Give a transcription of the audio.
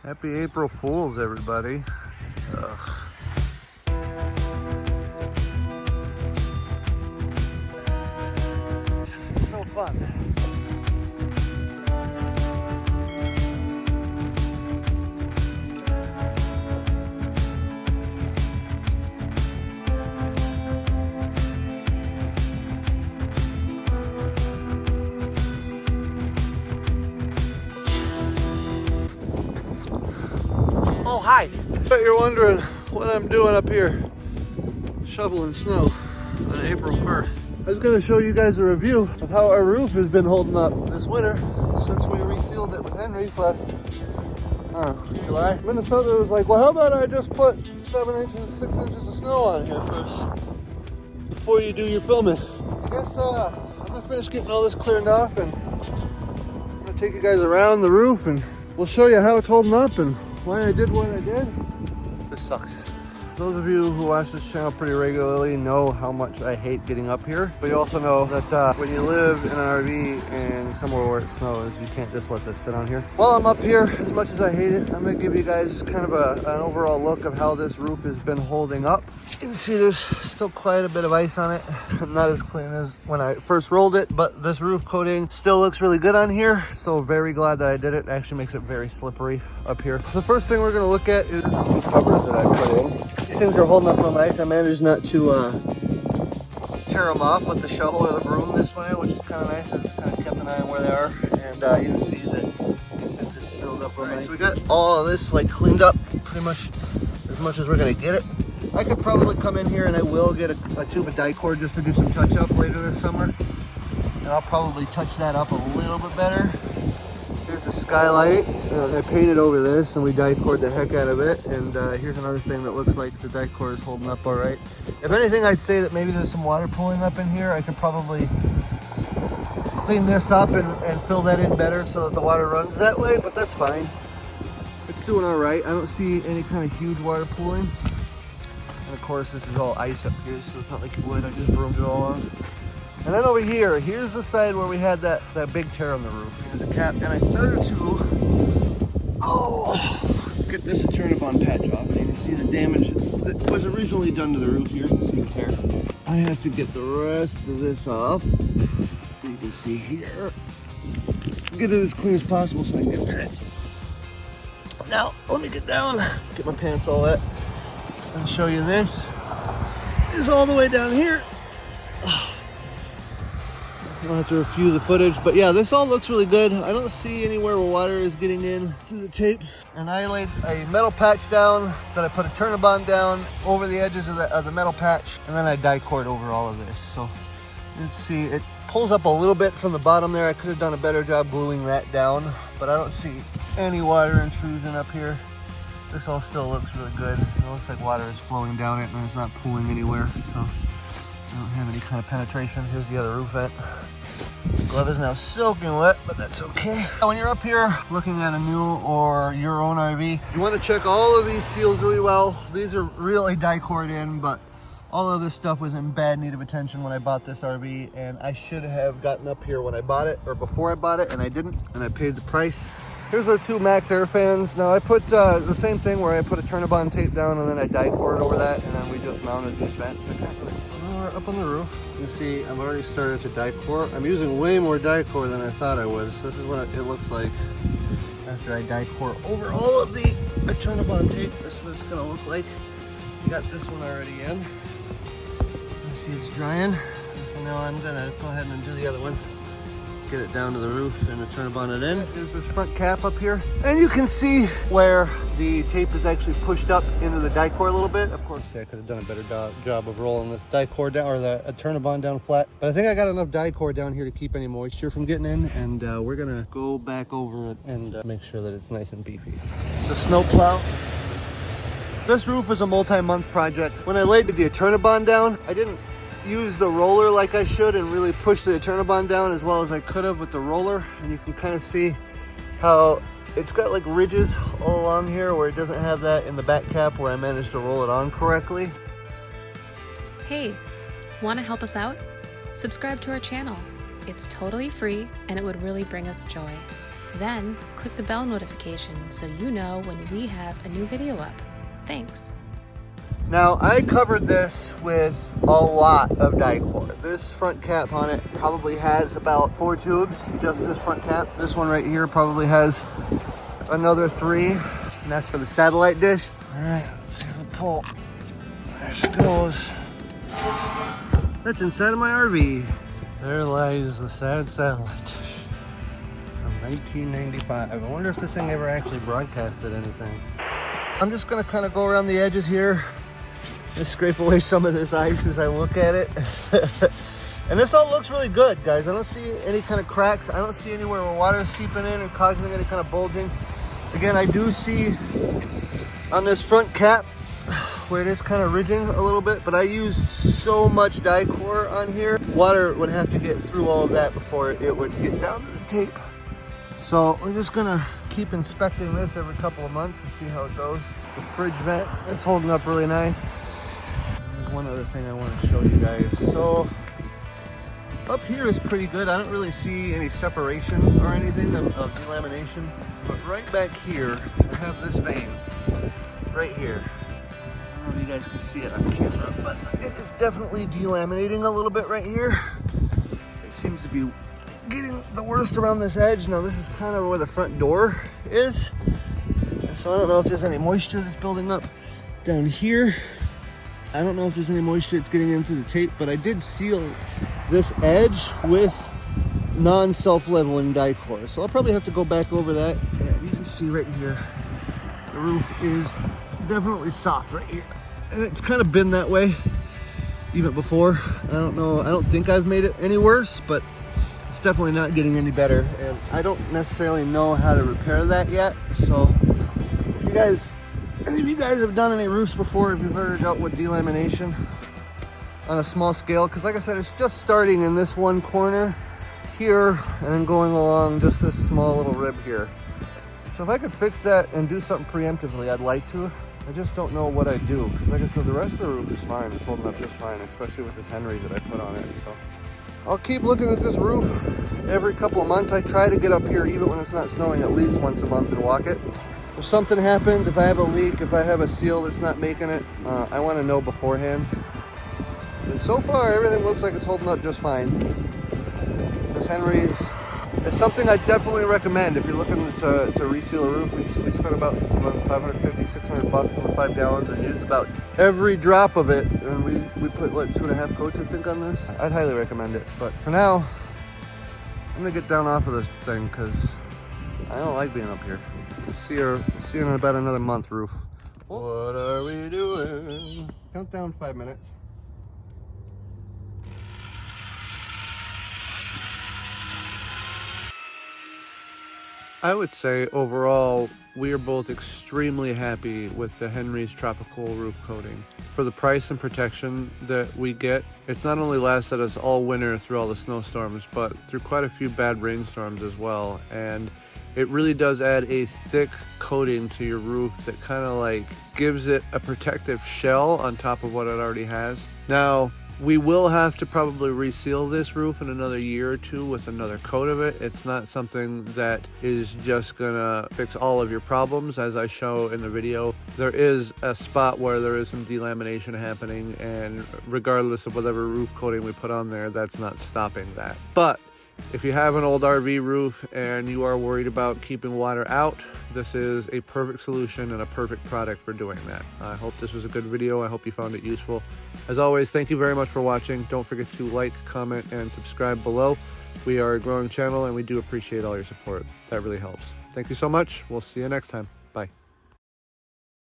Happy April Fools, everybody. Ugh. So fun. Oh, hi. Bet you're wondering what I'm doing up here shoveling snow on April 1st. I was going to show you guys a review of how our roof has been holding up this winter since we resealed it with Henry's last July. Minnesota was like, well, how about I just put 7 inches, 6 inches of snow on here first before you do your filming. I guess I'm going to finish getting all this cleared off, and I'm going to take you guys around the roof and we'll show you how it's holding up and why I did what I did. This sucks. Those of you who watch this channel pretty regularly know how much I hate getting up here, but you also know that when you live in an RV and somewhere where it snows, you can't just let this sit on here. While I'm up here, as much as I hate it, I'm gonna give you guys kind of an overall look of how this roof has been holding up. You can see there's still quite a bit of ice on it. Not as clean as when I first rolled it, but this roof coating still looks really good on here. So very glad that I did it. It actually makes it very slippery up here. The first thing we're gonna look at is the 2 covers that I put in. These things are holding up real nice. I managed not to tear them off with the shovel or the broom this way, which is kind of nice. I just kind of kept an eye on where they are, and you can see that these things are sealed up real nice. So we got all of this like cleaned up pretty much as we're gonna get it. I could probably come in here and I will get a tube of dicord just to do some touch up later this summer, and I'll probably touch that up a little bit better. Here's the skylight. I painted over this and we dicord the heck out of it. And here's another thing that looks like the dicord is holding up all right. If anything, I'd say that maybe there's some water pooling up in here. I could probably clean this up and fill that in better so that the water runs that way, but that's fine. It's doing all right. I don't see any kind of huge water pooling. And of course, this is all ice up here, so it's not like wood. I just broomed it all off. And then over here, here's the side where we had that big tear on the roof. Here's a cap, and I started to, get this a turn-up-on patch off, and you can see the damage that was originally done to the roof here. You can see the tear. I have to get the rest of this off. You can see here. Get it as clean as possible so I can get patched. Now, let me get down, get my pants all wet, and show you this. It's all the way down here. I'll have to review the footage, but yeah, this all looks really good. I don't see anywhere where water is getting in through the tape. And I laid a metal patch down, then I put a Turnabond down over the edges of the metal patch, and then I die-cord over all of this. So you can see it pulls up a little bit from the bottom there. I could have done a better job gluing that down, but I don't see any water intrusion up here. This all still looks really good. It looks like water is flowing down it and it's not pooling anywhere, so I don't have any kind of penetration. Here's the other roof vent. The glove is now soaking wet, but that's okay. When you're up here looking at a new or your own RV, you want to check all of these seals really well. These are really die-cord in, but all of this stuff was in bad need of attention when I bought this RV, and I should have gotten up here when I bought it, or before I bought it, and I didn't, and I paid the price. Here's the 2 Max Air fans. Now I put the same thing where I put a Turnabond tape down and then I die-cord over that, and then we just mounted these vents. We're up on the roof. You see, I've already started to die-cord. I'm using way more die-cord than I thought I was. This is what it looks like after I die-cord over all of the Turnabond tape. This is what it's gonna look like. You got this one already in. You see it's drying. So now I'm gonna go ahead and do the other one. Get it down to the roof and Turnabond it in. There's this front cap up here. And you can see where the tape is actually pushed up into the die-cord a little bit. Of course, I could have done a better job of rolling this die-cord down, or the Turnabond down flat. But I think I got enough die-cord down here to keep any moisture from getting in. And we're gonna go back over it and make sure that it's nice and beefy. It's a snow plow. This roof is a multi-month project. When I laid the Turnabond down, I didn't use the roller like I should and really push the Turnabond down as well as I could have with the roller. And you can kind of see how it's got like ridges all along here where it doesn't have that in the back cap where I managed to roll it on correctly. Hey, want to help us out? Subscribe to our channel. It's totally free and it would really bring us joy. Then click the bell notification so you know when we have a new video up. Thanks. Now, I covered this with a lot of Dicor. This front cap on it probably has about 4 tubes, just this front cap. This one right here probably has another 3, and that's for the satellite dish. All right, let's see if we pull. There she goes. That's inside of my RV. There lies the sad satellite dish from 1995. I wonder if this thing ever actually broadcasted anything. I'm just gonna kind of go around the edges here. Just scrape away some of this ice as I look at it. And this all looks really good, guys. I don't see any kind of cracks. I don't see anywhere where water is seeping in and causing any kind of bulging. Again, I do see on this front cap where it is kind of ridging a little bit, but I used so much Dicor on here. Water would have to get through all of that before it would get down to the tape. So we're just gonna keep inspecting this every couple of months and see how it goes. The fridge vent, it's holding up really nice. There's one other thing I want to show you guys. So up here is pretty good. I don't really see any separation or anything of delamination. But right back here, I have this vein right here. I don't know if you guys can see it on camera, but it is definitely delaminating a little bit right here. It seems to be getting the worst around this edge. Now this is kind of where the front door is. So I don't know if there's any moisture that's building up down here. I don't know if there's any moisture that's getting into the tape, but I did seal this edge with non-self-leveling Dicor. So I'll probably have to go back over that. And you can see right here, the roof is definitely soft right here. And it's kind of been that way even before. I don't know, I don't think I've made it any worse, but it's definitely not getting any better. And I don't necessarily know how to repair that yet. So if you guys, any of you guys have done any roofs before, if you've ever dealt with delamination on a small scale, because like I said, it's just starting in this one corner here and then going along just this small little rib here. So if I could fix that and do something preemptively, I'd like to. I just don't know what I'd do, because like I said, the rest of the roof is fine. It's holding up just fine, especially with this Henry that I put on it. So I'll keep looking at this roof every couple of months. I try to get up here even when it's not snowing at least once a month and walk it. If something happens, if I have a leak, if I have a seal that's not making it, I want to know beforehand. And so far, everything looks like it's holding up just fine. This Henry's is something I definitely recommend if you're looking to reseal a roof. We spent about 550, 600 bucks on the 5 gallons and used about every drop of it. And we put, what, 2.5 coats, I think, on this. I'd highly recommend it. But for now, I'm gonna get down off of this thing because I don't like being up here. See you in about another month, roof. What are we doing? Count down 5 minutes. I would say overall, we are both extremely happy with the Henry's Tropi-Cool roof coating. For the price and protection that we get, it's not only lasted us all winter through all the snowstorms, but through quite a few bad rainstorms as well. And it really does add a thick coating to your roof that kind of like gives it a protective shell on top of what it already has. Now, we will have to probably reseal this roof in another year or two with another coat of it. It's not something that is just gonna fix all of your problems. As I show in the video, there is a spot where there is some delamination happening, and regardless of whatever roof coating we put on there, that's not stopping that. But if you have an old RV roof and you are worried about keeping water out, this is a perfect solution and a perfect product for doing that. I hope this was a good video. I hope you found it useful. As always, thank you very much for watching. Don't forget to like, comment, and subscribe below. We are a growing channel and we do appreciate all your support. That really helps. Thank you so much. We'll see you next time. Bye.